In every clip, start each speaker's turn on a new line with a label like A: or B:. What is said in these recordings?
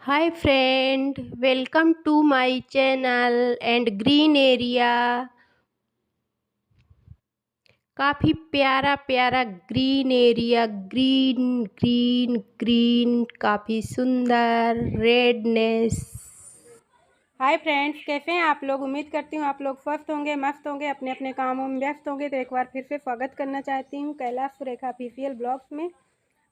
A: Hi friend, welcome to my channel and green area। काफ़ी प्यारा प्यारा green area, green green green, काफ़ी सुंदर रेडनेस। हाय फ्रेंड्स, कैसे हैं आप लोग। उम्मीद करती हूँ आप लोग स्वस्थ होंगे, मस्त होंगे, अपने अपने कामों में व्यस्त होंगे। तो एक बार फिर से स्वागत करना चाहती हूँ कैलाश सुरेखा ऑफिशियल ब्लॉग्स में।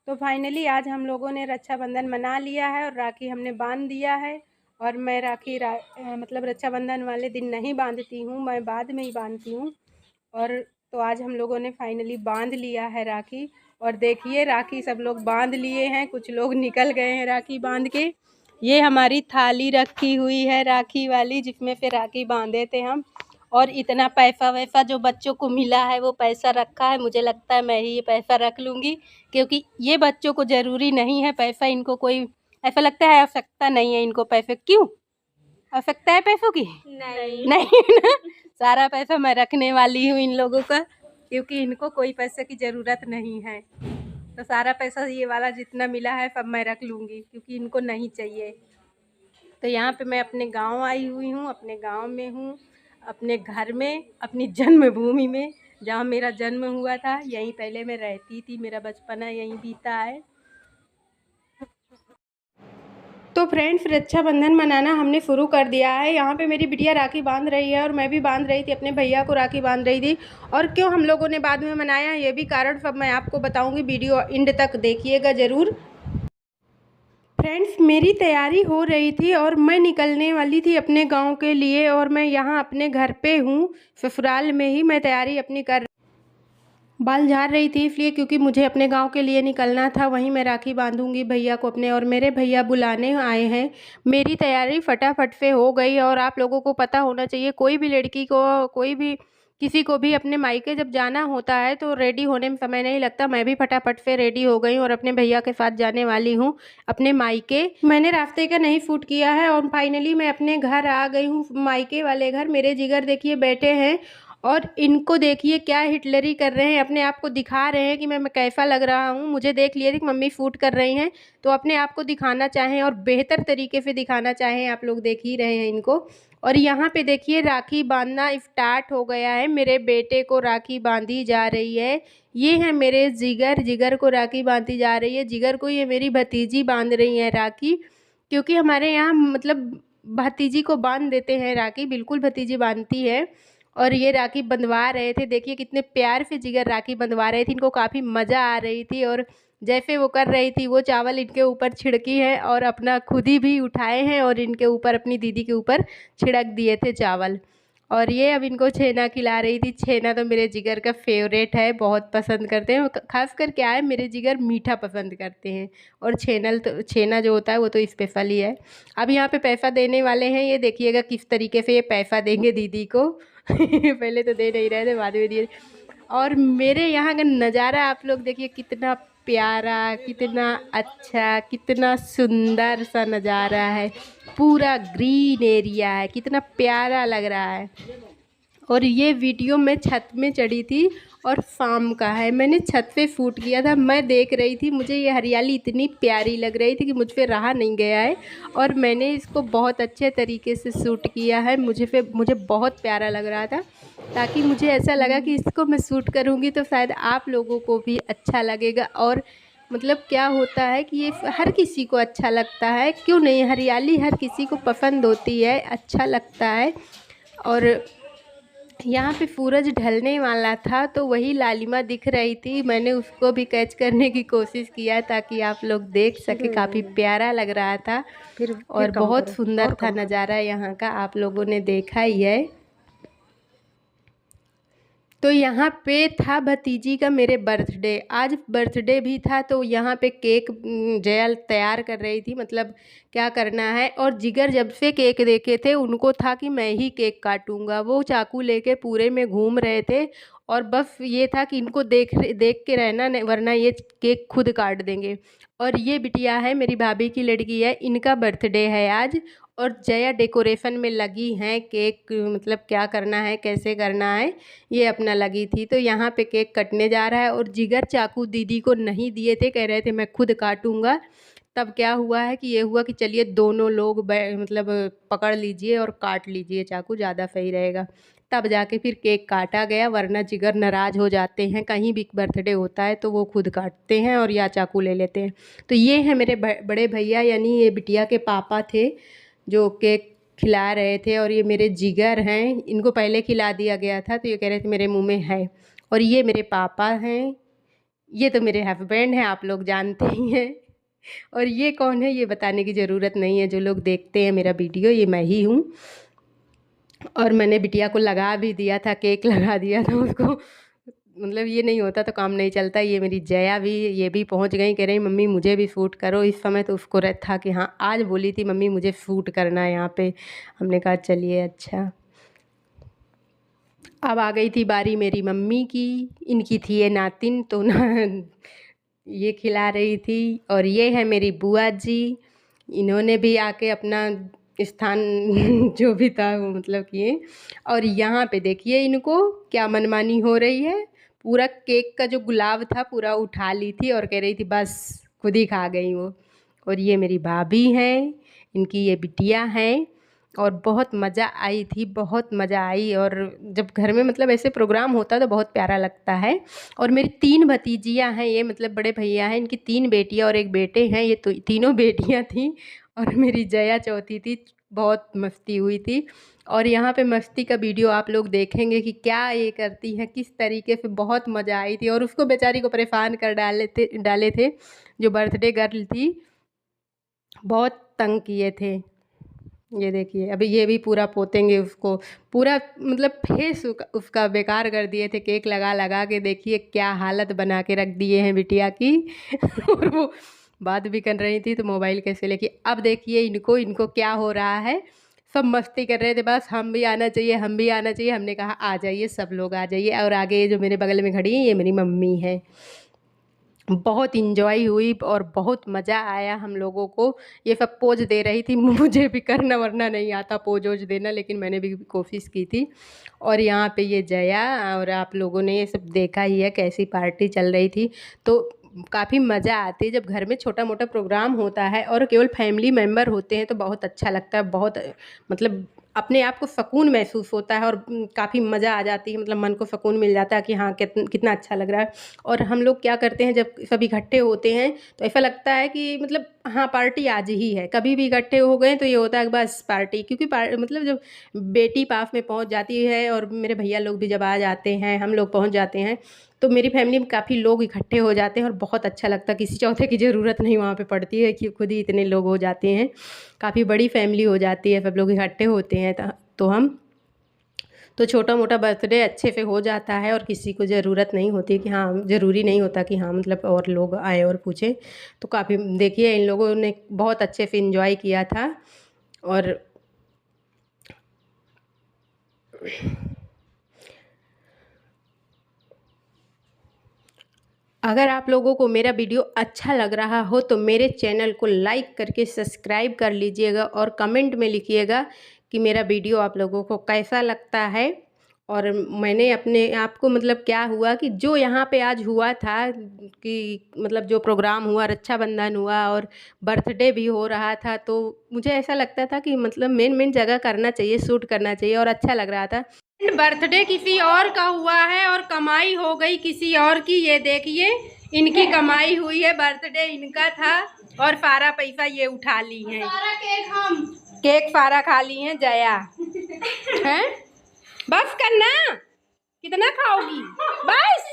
A: तो फाइनली आज हम लोगों ने रक्षाबंधन मना लिया है और राखी हमने बांध दिया है। और मैं राखी मतलब रक्षाबंधन वाले दिन नहीं बांधती हूँ, मैं बाद में ही बांधती हूँ। और तो आज हम लोगों ने फाइनली बांध लिया है राखी। और देखिए राखी सब लोग बांध लिए हैं, कुछ लोग निकल गए हैं राखी बांध के। ये हमारी थाली रखी हुई है राखी वाली, जिसमें से राखी बांधे थे हम। और इतना पैसा वैसा जो बच्चों को मिला है वो पैसा रखा है, मुझे लगता है मैं ही ये पैसा रख लूँगी, क्योंकि ये बच्चों को ज़रूरी नहीं है पैसा। इनको कोई ऐसा लगता है आवश्यकता नहीं है इनको पैसे। क्यों आवश्यकता है पैसों की? नहीं नहीं ना। सारा पैसा मैं रखने वाली हूँ इन लोगों का, क्योंकि इनको कोई पैसे की ज़रूरत नहीं है। तो सारा पैसा ये वाला जितना मिला है सब मैं रख लूँगी, क्योंकि इनको नहीं चाहिए। तो यहाँ पे मैं अपने गांव आई हुई हूँ, अपने गांव में हूँ, अपने घर में, अपनी जन्मभूमि में, जहाँ मेरा जन्म हुआ था। यहीं पहले मैं रहती थी, मेरा बचपना यहीं बीता है। तो फ्रेंड्स, रक्षाबंधन मनाना हमने शुरू कर दिया है। यहाँ पे मेरी बिटिया राखी बांध रही है और मैं भी बांध रही थी, अपने भैया को राखी बांध रही थी। और क्यों हम लोगों ने बाद में मनाया ये भी कारण सब मैं आपको बताऊंगी, वीडियो एंड तक देखिएगा ज़रूर। फ्रेंड्स, मेरी तैयारी हो रही थी और मैं निकलने वाली थी अपने गांव के लिए। और मैं यहाँ अपने घर पे हूँ, ससुराल में ही मैं तैयारी अपनी कर बाल झाड़ रही थी इसलिए, क्योंकि मुझे अपने गांव के लिए निकलना था। वहीं मैं राखी बांधूंगी भैया को अपने, और मेरे भैया बुलाने आए हैं। मेरी तैयारी फटाफट से हो गई। और आप लोगों को पता होना चाहिए, कोई भी लड़की को, कोई भी किसी को भी अपने मायके जब जाना होता है तो रेडी होने में समय नहीं लगता। मैं भी फटाफट से रेडी हो गई और अपने भैया के साथ जाने वाली हूँ अपने मायके। मैंने रास्ते का नहीं शूट किया है और फाइनली मैं अपने घर आ गई हूँ, मायके वाले घर। मेरे जिगर देखिए बैठे हैं और इनको देखिए क्या हिटलरी कर रहे हैं, अपने आप को दिखा रहे हैं कि मैं कैसा लग रहा हूँ। मुझे देख लिए थे कि मम्मी शूट कर रही हैं, तो अपने आप को दिखाना चाहें और बेहतर तरीके से दिखाना चाहें। आप लोग देख ही रहे हैं इनको। और यहाँ पे देखिए राखी बांधना स्टार्ट हो गया है, मेरे बेटे को राखी बांधी जा रही है। ये है मेरे जिगर, जिगर को राखी बांधी जा रही है। जिगर को ये मेरी भतीजी बांध रही है राखी, क्योंकि हमारे यहाँ मतलब भतीजी को बांध देते हैं राखी, बिल्कुल भतीजी बांधती है। और ये राखी बंधवा रहे थे, देखिए कितने प्यार से जिगर राखी बंधवा रहे थे। इनको काफ़ी मज़ा आ रही थी और जैसे वो कर रही थी वो चावल इनके ऊपर छिड़की है और अपना खुद ही भी उठाए हैं और इनके ऊपर, अपनी दीदी के ऊपर छिड़क दिए थे चावल। और ये अब इनको छेना खिला रही थी। छेना तो मेरे जिगर का फेवरेट है, बहुत पसंद करते हैं। खासकर क्या है, मेरे जिगर मीठा पसंद करते हैं और छेना जो होता है वो तो स्पेशल ही है। अब यहाँ पे पैसा देने वाले हैं, ये देखिएगा किस तरीके से ये पैसा देंगे दीदी को। पहले तो दे नहीं रहे थे, बाद में दिए। और मेरे यहाँ का नज़ारा आप लोग देखिए, कितना प्यारा, कितना अच्छा, कितना सुंदर सा नज़ारा है। पूरा ग्रीन एरिया है, कितना प्यारा लग रहा है। और ये वीडियो मैं छत में चढ़ी थी और शाम का है, मैंने छत पे शूट किया था। मैं देख रही थी, मुझे ये हरियाली इतनी प्यारी लग रही थी कि मुझ पे रहा नहीं गया है और मैंने इसको बहुत अच्छे तरीके से शूट किया है। मुझे बहुत प्यारा लग रहा था, ताकि मुझे ऐसा लगा कि इसको मैं शूट करूँगी तो शायद आप लोगों को भी अच्छा लगेगा। और मतलब क्या होता है कि ये हर किसी को अच्छा लगता है, क्यों नहीं, हरियाली हर किसी को पसंद होती है, अच्छा लगता है। और यहाँ पे सूरज ढलने वाला था तो वही लालिमा दिख रही थी, मैंने उसको भी कैच करने की कोशिश किया ताकि आप लोग देख सके। काफ़ी प्यारा लग रहा था और बहुत सुंदर था नज़ारा यहाँ का, आप लोगों ने देखा ही है। तो यहाँ पे था भतीजी का मेरे बर्थडे, आज बर्थडे भी था। तो यहाँ पे केक जया तैयार कर रही थी, मतलब क्या करना है। और जिगर जब से केक देखे थे उनको था कि मैं ही केक काटूंगा, वो चाकू लेके पूरे में घूम रहे थे और बस ये था कि इनको देख देख के रहना, नहीं वरना ये केक खुद काट देंगे। और ये बिटिया है, मेरी भाभी की लड़की है, इनका बर्थडे है आज। और जया डेकोरेशन में लगी हैं, केक मतलब क्या करना है, कैसे करना है, ये अपना लगी थी। तो यहाँ पे केक कटने जा रहा है और जिगर चाकू दीदी को नहीं दिए थे, कह रहे थे मैं खुद काटूंगा। तब क्या हुआ है कि ये हुआ कि चलिए दोनों लोग मतलब पकड़ लीजिए और काट लीजिए चाकू, ज़्यादा सही रहेगा। तब जाके फिर केक काटा गया, वरना जिगर नाराज़ हो जाते हैं, कहीं भी बर्थडे होता है तो वो खुद काटते हैं और या चाकू ले लेते हैं। तो ये है मेरे बड़े भैया, यानी ये बिटिया के पापा थे जो केक खिला रहे थे, और ये मेरे जिगर हैं, इनको पहले खिला दिया गया था तो ये कह रहे थे मेरे मुंह में है। और ये मेरे पापा हैं, ये तो मेरे हस्बैंड हैं, आप लोग जानते ही हैं। और ये कौन है ये बताने की ज़रूरत नहीं है, जो लोग देखते हैं मेरा वीडियो ये मैं ही हूँ। और मैंने बिटिया को लगा भी दिया था, केक लगा दिया था उसको, मतलब ये नहीं होता तो काम नहीं चलता। ये मेरी जया भी, ये भी पहुंच गई, कह रही मम्मी मुझे भी शूट करो। इस समय तो उसको था कि हाँ आज बोली थी मम्मी मुझे शूट करना है यहाँ पे। हमने कहा चलिए अच्छा। अब आ गई थी बारी मेरी मम्मी की, इनकी थी ये नातिन तो ना ये खिला रही थी। और ये है मेरी बुआ जी, इन्होंने भी आके अपना स्थान जो भी था वो मतलब किए। और यहाँ पे देखिए इनको क्या मनमानी हो रही है, पूरा केक का जो गुलाब था पूरा उठा ली थी और कह रही थी बस खुद ही खा गई वो। और ये मेरी भाभी हैं, इनकी ये बिटिया हैं। और बहुत मज़ा आई थी, बहुत मज़ा आई। और जब घर में मतलब ऐसे प्रोग्राम होता है तो बहुत प्यारा लगता है। और मेरी 3 भतीजियाँ हैं, ये मतलब बड़े भैया हैं, इनकी 3 बेटियाँ और 1 बेटे हैं। ये तो तीनों बेटियाँ थीं और मेरी जया चौथी थी। बहुत मस्ती हुई थी। और यहाँ पे मस्ती का वीडियो आप लोग देखेंगे कि क्या ये करती हैं, किस तरीके से, बहुत मज़ा आई थी। और उसको बेचारी को परेशान कर डाले थे जो बर्थडे गर्ल थी, बहुत तंग किए थे। ये देखिए अभी ये भी पूरा पोतेंगे उसको, पूरा मतलब फेस उसका बेकार कर दिए थे, केक लगा लगा के देखिए क्या हालत बना के रख दिए हैं बिटिया की। और वो बात भी कर रही थी तो मोबाइल कैसे लेके। अब देखिए इनको क्या हो रहा है, सब मस्ती कर रहे थे, बस हम भी आना चाहिए, हम भी आना चाहिए। हमने कहा आ जाइए सब लोग आ जाइए। और आगे जो मेरे बगल में खड़ी है ये मेरी मम्मी है। बहुत इन्जॉय हुई और बहुत मज़ा आया हम लोगों को। ये सब पोज दे रही थी, मुझे भी करना वरना नहीं आता पोज वोज देना, लेकिन मैंने भी कोशिश की थी। और यहाँ पे ये जया, और आप लोगों ने ये सब देखा ही है कैसी पार्टी चल रही थी। तो काफ़ी मज़ा आती है जब घर में छोटा मोटा प्रोग्राम होता है और केवल फैमिली मेम्बर होते हैं तो बहुत अच्छा लगता है। बहुत मतलब अपने आप को सुकून महसूस होता है और काफ़ी मज़ा आ जाती है, मतलब मन को सुकून मिल जाता है कि हाँ कितना अच्छा लग रहा है। और हम लोग क्या करते हैं जब सब इकट्ठे होते हैं तो ऐसा लगता है कि मतलब हाँ पार्टी आज ही है। कभी भी इकट्ठे हो गए तो ये होता है कि बस पार्टी, क्योंकि मतलब जब बेटी पास में पहुंच जाती है और मेरे भैया लोग भी जब आ जाते हैं, हम लोग पहुंच जाते हैं, तो मेरी फैमिली में काफ़ी लोग इकट्ठे हो जाते हैं और बहुत अच्छा लगता है। किसी चौथे की ज़रूरत नहीं वहाँ पे पड़ती है कि खुद ही इतने लोग हो जाते हैं। काफ़ी बड़ी फैमिली हो जाती है, सब लोग इकट्ठे होते हैं तो हम तो छोटा मोटा बर्थडे अच्छे से हो जाता है और किसी को ज़रूरत नहीं होती कि हाँ, ज़रूरी नहीं होता कि हाँ मतलब और लोग आए और पूछें। तो काफ़ी देखिए इन लोगों ने बहुत अच्छे से एंजॉय किया था। और अगर आप लोगों को मेरा वीडियो अच्छा लग रहा हो तो मेरे चैनल को लाइक करके सब्सक्राइब कर लीजिएगा और कमेंट में लिखिएगा कि मेरा वीडियो आप लोगों को कैसा लगता है। और मैंने अपने आप को मतलब क्या हुआ कि जो यहाँ पे आज हुआ था कि मतलब जो प्रोग्राम हुआ, रक्षाबंधन हुआ और बर्थडे भी हो रहा था, तो मुझे ऐसा लगता था कि मतलब मेन जगह करना चाहिए, शूट करना चाहिए और अच्छा लग रहा था। बर्थडे किसी और का हुआ है और कमाई हो गई किसी और की। ये देखिए इनकी कमाई हुई है, बर्थडे इनका था और सारा पैसा ये उठा ली है। सारा केक सारा खा ली है जया। हैं बस करना, कितना खाओगी बस।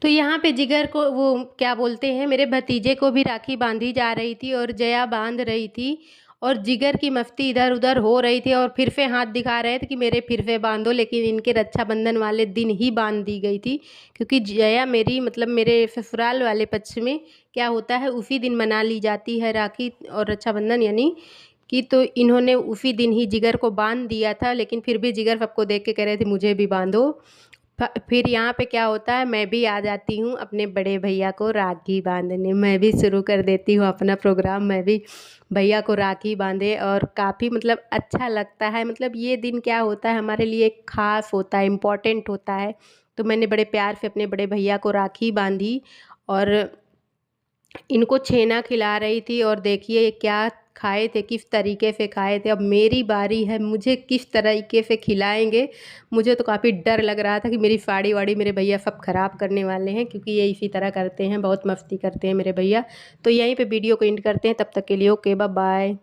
A: तो यहाँ पे जिगर को वो क्या बोलते हैं, मेरे भतीजे को भी राखी बांधी जा रही थी और जया बांध रही थी और जिगर की मस्ती इधर उधर हो रही थी और फिर से हाथ दिखा रहे थे कि मेरे फिर से बांधो, लेकिन इनके रक्षाबंधन वाले दिन ही बांध दी गई थी। क्योंकि जया मेरी मतलब मेरे ससुराल वाले पक्ष में क्या होता है उसी दिन मना ली जाती है राखी और रक्षाबंधन यानी कि, तो इन्होंने उसी दिन ही जिगर को बांध दिया था। लेकिन फिर भी जिगर सबको देख के कह रहे थे मुझे भी बांधो। फिर यहाँ पे क्या होता है, मैं भी आ जाती हूँ अपने बड़े भैया को राखी बांधने। मैं भी शुरू कर देती हूँ अपना प्रोग्राम, मैं भी भैया को राखी बांधे और काफ़ी मतलब अच्छा लगता है। मतलब ये दिन क्या होता है हमारे लिए ख़ास होता है, इम्पॉर्टेंट होता है। तो मैंने बड़े प्यार से अपने बड़े भैया को राखी बांधी और इनको छेना खिला रही थी और देखिए ये क्या खाए थे, किस तरीके से खाए थे। अब मेरी बारी है, मुझे किस तरीके से खिलाएंगे। मुझे तो काफ़ी डर लग रहा था कि मेरी साड़ी वाड़ी मेरे भैया सब ख़राब करने वाले हैं, क्योंकि ये इसी तरह करते हैं, बहुत मस्ती करते हैं मेरे भैया। तो यहीं पे वीडियो को एंड करते हैं, तब तक के लिए ओके बाय बाय।